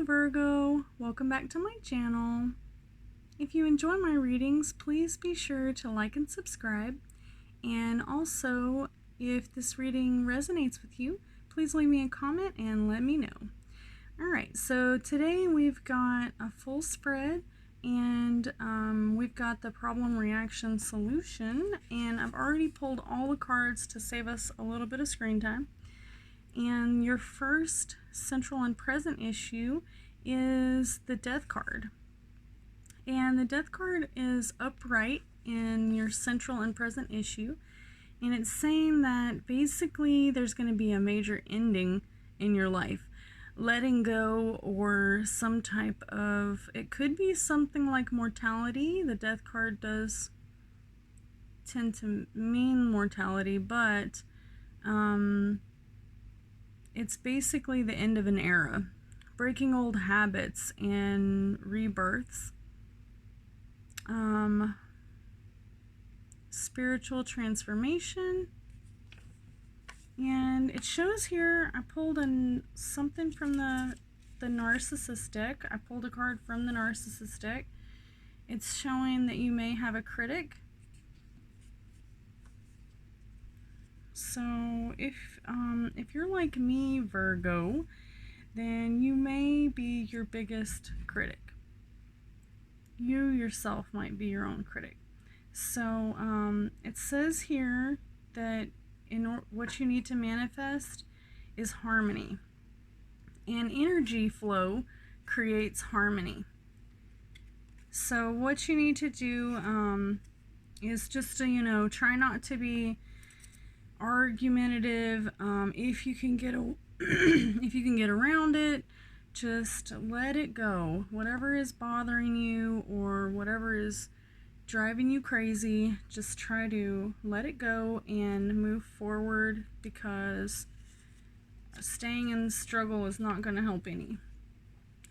morning, Virgo. Welcome back to my channel. If you enjoy my readings, please be sure to like and subscribe. And also, if this reading resonates with you, please leave me a comment and let me know. Alright, so today we've got a full spread and we've got the problem, reaction, solution. And I've already pulled all the cards to save us a little bit of screen time. And your first central and present issue is the Death card. And the Death card is upright in your central and present issue. And it's saying that basically there's going to be a major ending in your life. Letting go, or some type of, it could be something like mortality. The Death card does tend to mean mortality, but it's basically the end of an era, breaking old habits and rebirths, spiritual transformation. And it shows here, I pulled something from the Narcissist deck. I pulled a card from the Narcissist deck. It's showing that you may have a critic. So if you're like me, Virgo, then you may be your biggest critic. You yourself might be your own critic. So it says here that what you need to manifest is harmony. And energy flow creates harmony. So what you need to do is just to, try not to be argumentative. If you can get if you can get around it, just let it go. Whatever is bothering you or whatever is driving you crazy, just try to let it go and move forward, because staying in struggle is not going to help any.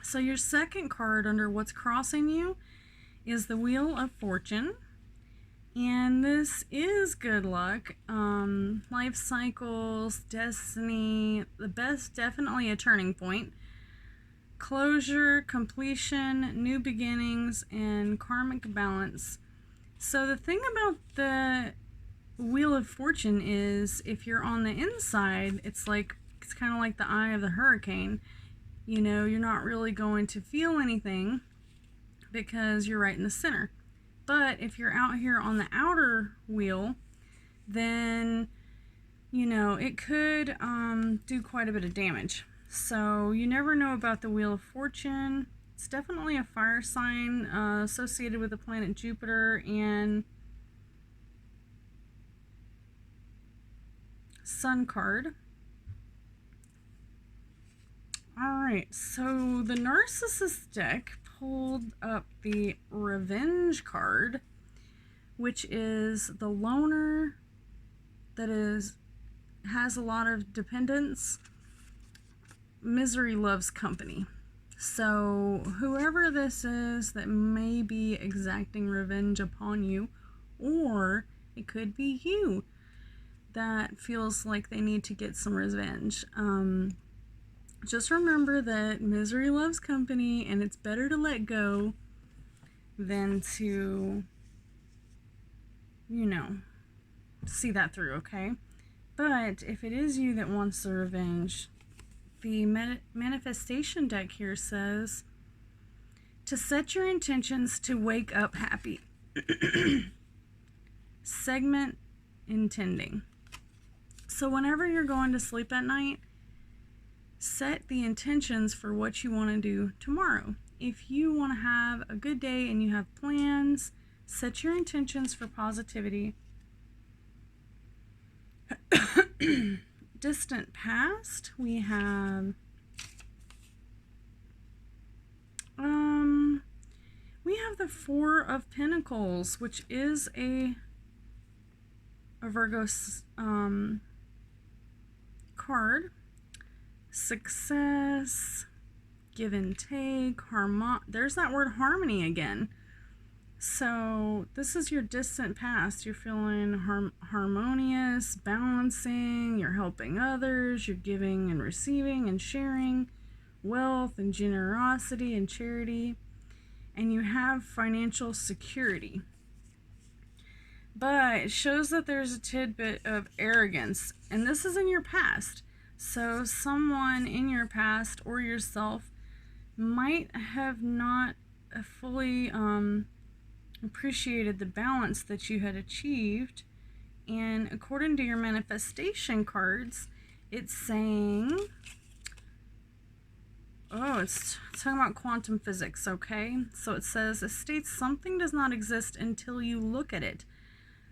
So your second card under what's crossing you is the Wheel of Fortune. And this is good luck, life cycles, destiny, the best, definitely a turning point, closure, completion, new beginnings, and karmic balance. So the thing about the Wheel of Fortune is, if you're on the inside, it's kind of like the eye of the hurricane. You're not really going to feel anything because you're right in the center. But if you're out here on the outer wheel, then, it could do quite a bit of damage. So you never know about the Wheel of Fortune. It's definitely a fire sign associated with the planet Jupiter and Sun card. Alright, so the Narcissist deck pulled up the Revenge card, which is the loner that has a lot of dependence. Misery loves company. So whoever this is that may be exacting revenge upon you, or it could be you that feels like they need to get some revenge. Just remember that misery loves company, and it's better to let go than to, see that through, okay? But if it is you that wants the revenge, the manifestation deck here says to set your intentions to wake up happy. Segment intending. So whenever you're going to sleep at night, set the intentions for what you want to do tomorrow. If you want to have a good day and you have plans, set your intentions for positivity. Distant past, we have the Four of Pentacles, which is a Virgo card. Success, give and take, there's that word harmony again. So this is your distant past. You're feeling harmonious, balancing, you're helping others, you're giving and receiving and sharing. wealth and generosity and charity, and you have financial security. But it shows that there's a tidbit of arrogance, and this is in your past. So someone in your past or yourself might have not fully appreciated the balance that you had achieved. And according to your manifestation cards, it's saying, it's talking about quantum physics, okay? So it says, it states something does not exist until you look at it.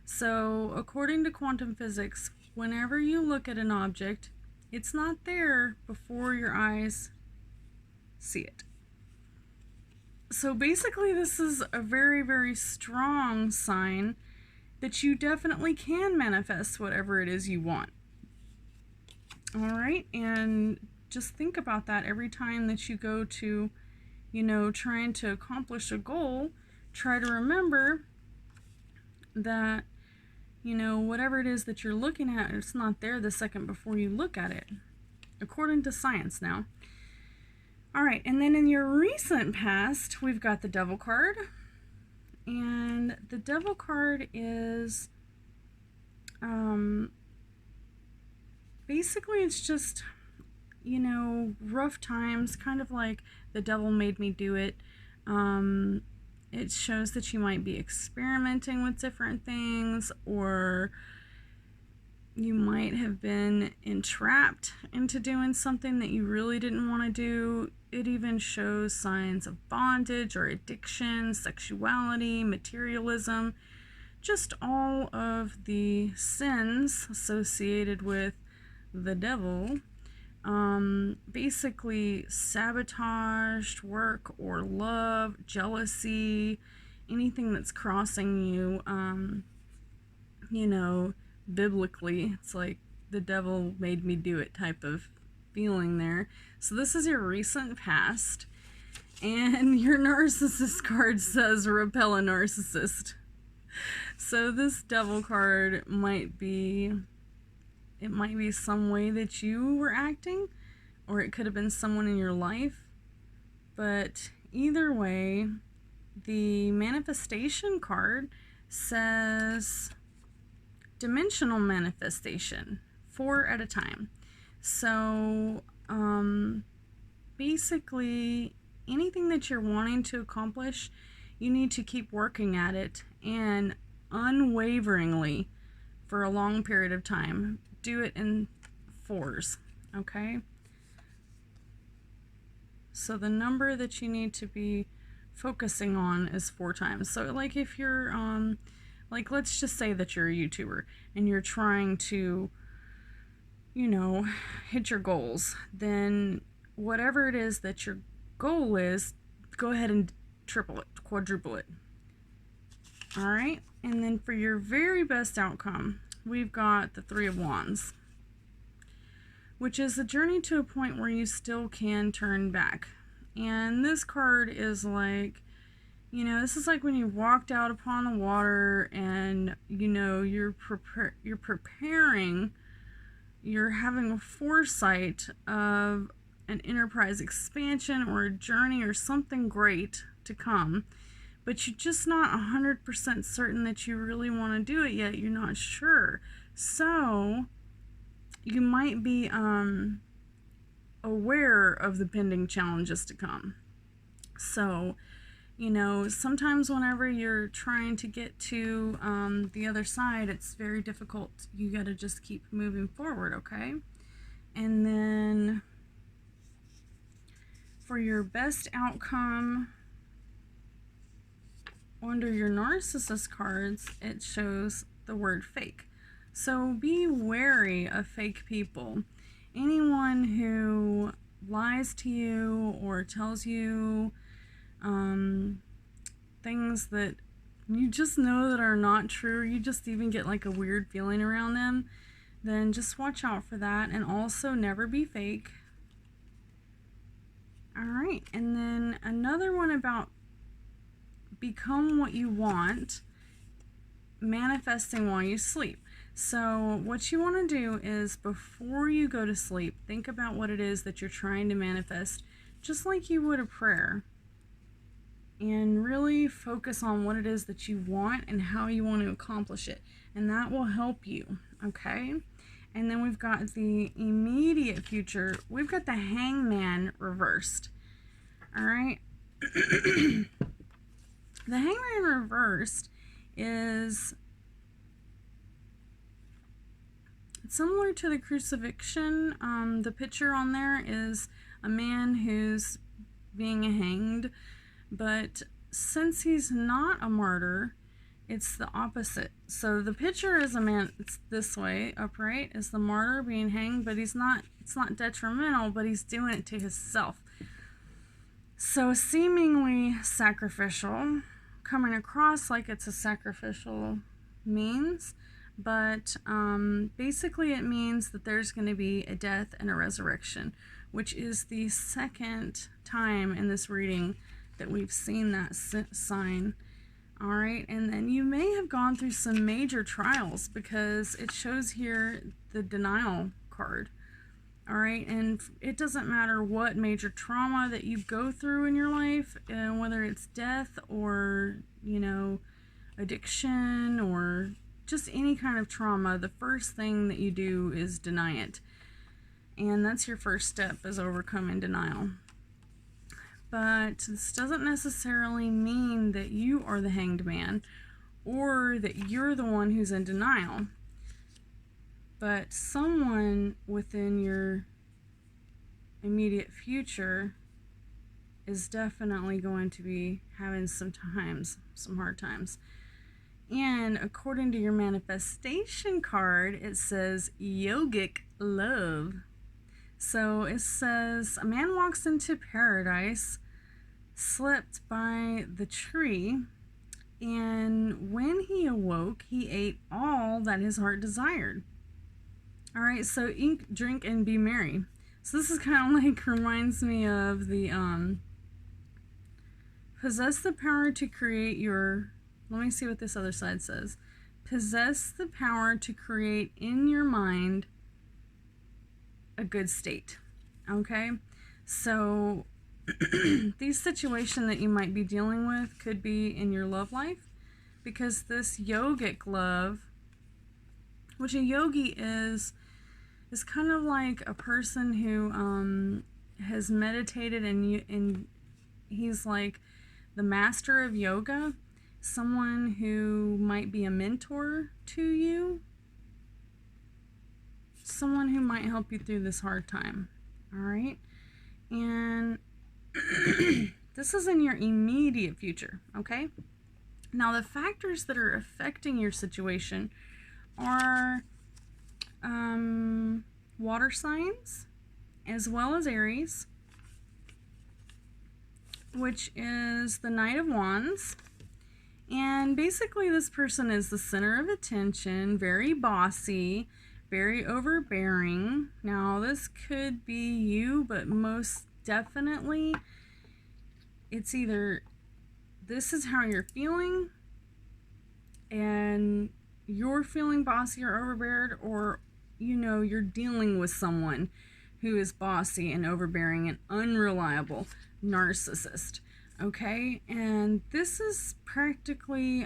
So according to quantum physics, whenever you look at an object, it's not there before your eyes see it. So basically, this is a very, very strong sign that you definitely can manifest whatever it is you want. All right, and just think about that every time that you go to, trying to accomplish a goal. Try to remember that, whatever it is that you're looking at, it's not there the second before you look at it, according to science now. All right, and then in your recent past, we've got the Devil card. And the Devil card is, basically it's just, rough times, kind of like the devil made me do it. It shows that you might be experimenting with different things, or you might have been entrapped into doing something that you really didn't want to do. It even shows signs of bondage or addiction, sexuality, materialism, just all of the sins associated with the devil. Basically sabotaged work or love, jealousy, anything that's crossing you, biblically. It's like the devil made me do it type of feeling there. So this is your recent past, and your narcissist card says repel a narcissist. So this devil card might be some way that you were acting, or it could have been someone in your life. But either way, the manifestation card says dimensional manifestation, 4 at a time. So basically anything that you're wanting to accomplish, you need to keep working at it, and unwaveringly for a long period of time. Do it in 4s, okay? So the number that you need to be focusing on is 4 times. So like if you're let's just say that you're a YouTuber and you're trying to hit your goals, then whatever it is that your goal is, go ahead and triple it, quadruple it. All right, and then for your very best outcome, we've got the 3 of Wands, which is a journey to a point where you still can turn back. And this card is like, this is like when you walked out upon the water and, you're preparing, you're having a foresight of an enterprise expansion or a journey or something great to come, but you're just not 100% certain that you really want to do it yet. You're not sure. So you might be aware of the pending challenges to come. So, sometimes whenever you're trying to get to the other side, it's very difficult. You got to just keep moving forward, okay? And then for your best outcome, under your narcissist cards, it shows the word fake. So be wary of fake people. Anyone who lies to you or tells you things that you just know that are not true, you just even get like a weird feeling around them, then just watch out for that. And also never be fake. All right, and then another one about become what you want, manifesting while you sleep. So what you want to do is, before you go to sleep, think about what it is that you're trying to manifest. just like you would a prayer, and really focus on what it is that you want and how you want to accomplish it. And that will help you, okay? And then we've got the immediate future. We've got the Hangman reversed. All right? The Hangman reversed is similar to the crucifixion. The picture on there is a man who's being hanged, but since he's not a martyr, it's the opposite. So the picture is a man, it's this way, upright, is the martyr being hanged, but it's not detrimental, but he's doing it to himself. So seemingly sacrificial, coming across like it's a sacrificial means, but basically it means that there's going to be a death and a resurrection, which is the second time in this reading that we've seen that sign. All right, and then you may have gone through some major trials, because it shows here the denial card. All right, and it doesn't matter what major trauma that you go through in your life, whether it's death or, addiction or just any kind of trauma, the first thing that you do is deny it. And that's your first step, is overcoming denial. But this doesn't necessarily mean that you are the hanged man or that you're the one who's in denial. But someone within your immediate future is definitely going to be having some hard times. And according to your manifestation card, it says yogic love. So it says, a man walks into paradise, slept by the tree, and when he awoke, he ate all that his heart desired. All right, so eat, drink, and be merry. So this is kind of like, reminds me of the, possess the power to create your, let me see what this other side says. Possess the power to create in your mind a good state. Okay, so these situations that you might be dealing with could be in your love life, because this yogic love, which a yogi is kind of like a person who has meditated, and he's like the master of yoga, someone who might be a mentor to you, someone who might help you through this hard time. All right, and this is in your immediate future. Okay, now the factors that are affecting your situation are water signs, as well as Aries, which is the Knight of Wands. And basically this person is the center of attention, very bossy, very overbearing. Now this could be you, but most definitely it's either this is how you're feeling and you're feeling bossy or overbeared, or you're dealing with someone who is bossy and overbearing and unreliable, narcissist. Okay, and this is practically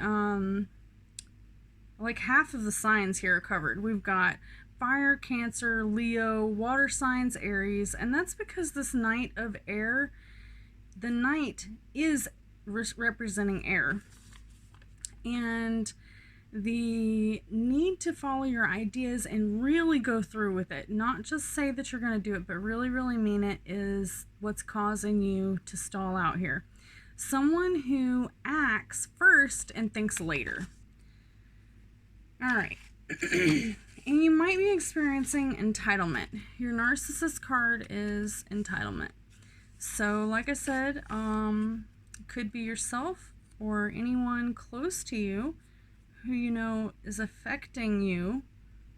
like half of the signs here are covered. We've got fire, Cancer, Leo, water signs, Aries, and that's because this Knight of Air, the Knight is representing air, and the need to follow your ideas and really go through with it, not just say that you're going to do it, but really, really mean it, is what's causing you to stall out here. Someone who acts first and thinks later. All right. And you might be experiencing entitlement. Your narcissist card is entitlement. So like I said, it could be yourself or anyone close to you who is affecting you.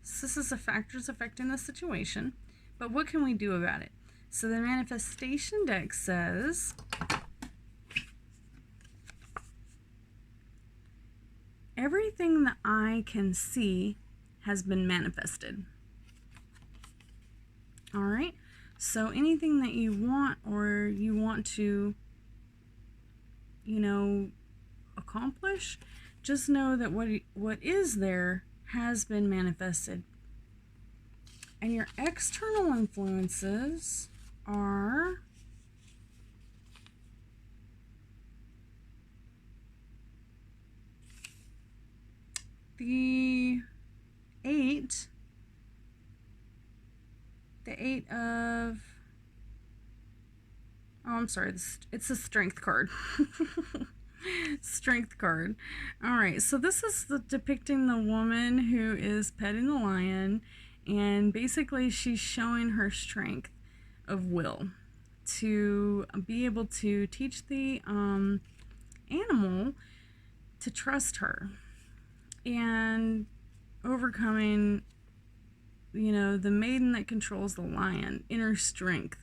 So this is a factors affecting the situation. But what can we do about it? So the manifestation deck says, everything that I can see has been manifested. All right. So anything that you want or you want to, accomplish, just know that what is there has been manifested. And your external influences are the eight of, I'm sorry, it's a strength card. Strength card. All right, so this is depicting the woman who is petting the lion, and basically she's showing her strength of will to be able to teach the animal to trust her and overcoming, the maiden that controls the lion, inner strength.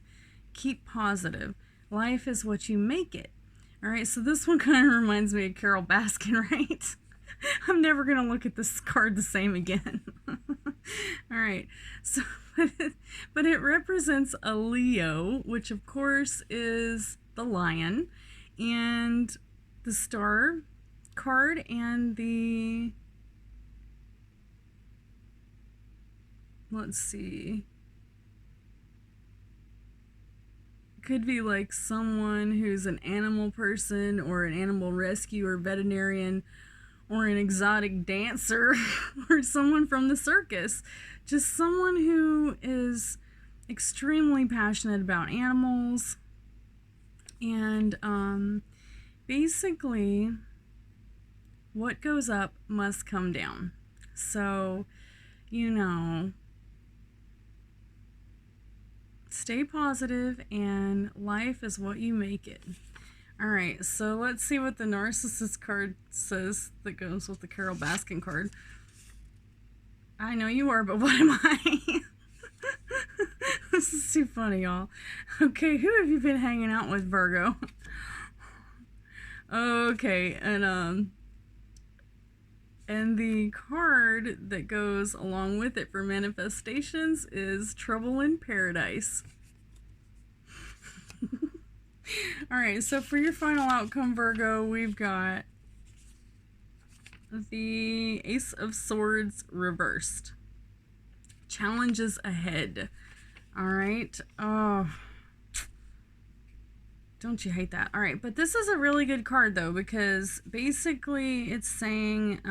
Keep positive. Life is what you make it. All right, so this one kind of reminds me of Carol Baskin, right? I'm never going to look at this card the same again. All right, so, but it represents a Leo, which of course is the lion, and the star card, and the, let's see, could be like someone who's an animal person or an animal rescue or veterinarian or an exotic dancer or someone from the circus. Just someone who is extremely passionate about animals. And basically, what goes up must come down. So, stay positive, and life is what you make it. All right, so let's see what the Narcissist card says that goes with the Carol Baskin card. I know you are, but what am I? This is too funny, y'all. Okay, who have you been hanging out with, Virgo? Okay, and the card that goes along with it for manifestations is Trouble in Paradise. Alright, so for your final outcome, Virgo, we've got the Ace of Swords reversed. Challenges ahead. Alright. Oh, don't you hate that? Alright, but this is a really good card, though, because basically it's saying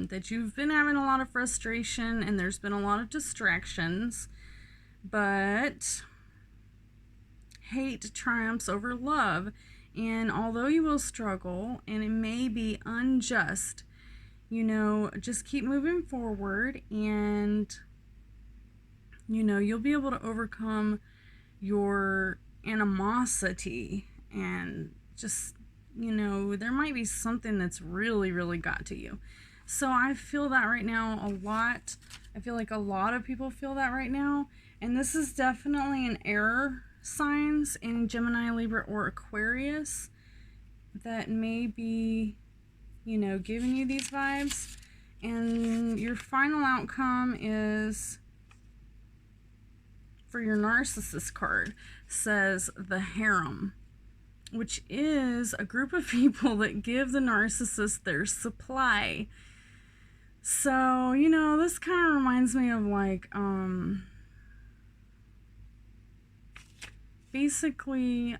that you've been having a lot of frustration and there's been a lot of distractions, but hate triumphs over love. And although you will struggle and it may be unjust, just keep moving forward, and you'll be able to overcome your animosity, and just, there might be something that's really, really got to you. So I feel that right now a lot. I feel like a lot of people feel that right now, and this is definitely an air signs in Gemini, Libra, or Aquarius that may be, giving you these vibes. And your final outcome is, for your Narcissist card, says the harem, which is a group of people that give the narcissist their supply. So, this kind of reminds me of like, basically, a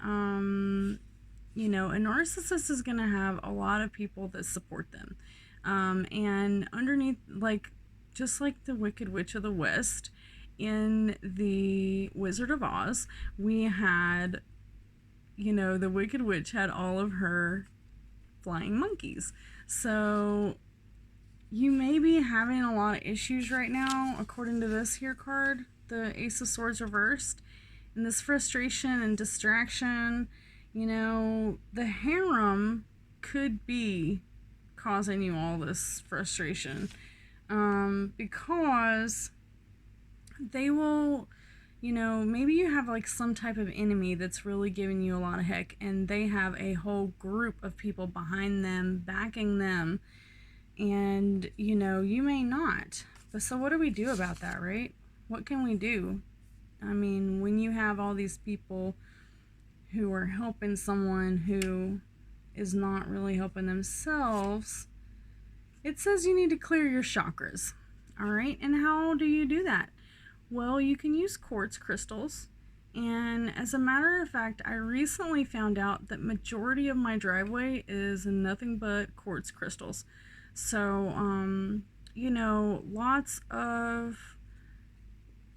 narcissist is going to have a lot of people that support them. And underneath, just like the Wicked Witch of the West, in the Wizard of Oz, we had, the Wicked Witch had all of her flying monkeys. So you may be having a lot of issues right now, according to this here card, the Ace of Swords reversed. And this frustration and distraction, the harem could be causing you all this frustration. Because they will, maybe you have like some type of enemy that's really giving you a lot of heck, and they have a whole group of people behind them, backing them, and, you may not. But so what do we do about that, right? What can we do? I mean, when you have all these people who are helping someone who is not really helping themselves, it says you need to clear your chakras. All right, and how do you do that? Well, you can use quartz crystals. And as a matter of fact, I recently found out that majority of my driveway is nothing but quartz crystals. So, you know, lots of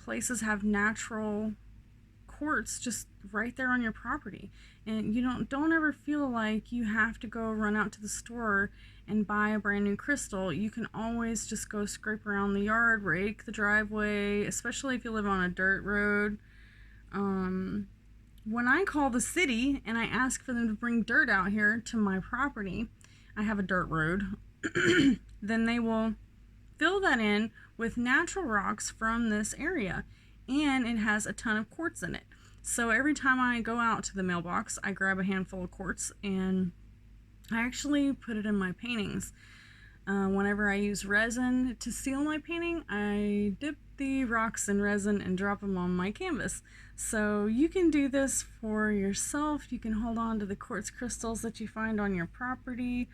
places have natural quartz just right there on your property, and you don't ever feel like you have to go run out to the store and buy a brand new crystal. You can always just go scrape around the yard, rake the driveway, especially if you live on a dirt road. When I call the city and I ask for them to bring dirt out here to my property, I have a dirt road, then they will fill that in with natural rocks from this area, and it has a ton of quartz in it. So every time I go out to the mailbox, I grab a handful of quartz and I actually put it in my paintings. Whenever I use resin to seal my painting, I dip the rocks in resin and drop them on my canvas. So you can do this for yourself. You can hold on to the quartz crystals that you find on your property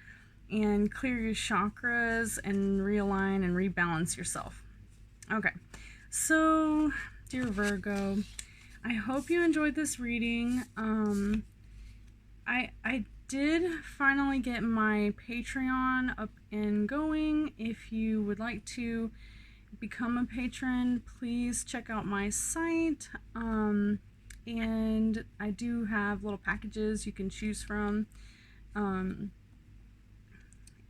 and clear your chakras and realign and rebalance yourself. Okay, so dear Virgo, I hope you enjoyed this reading. I did finally get my Patreon up and going. If you would like to become a patron, please check out my site. And I do have little packages you can choose from.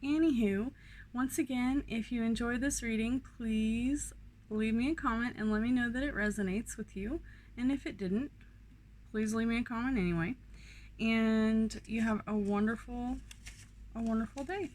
Anywho, once again, if you enjoyed this reading, please leave me a comment and let me know that it resonates with you. And if it didn't, please leave me a comment anyway. And you have a wonderful day.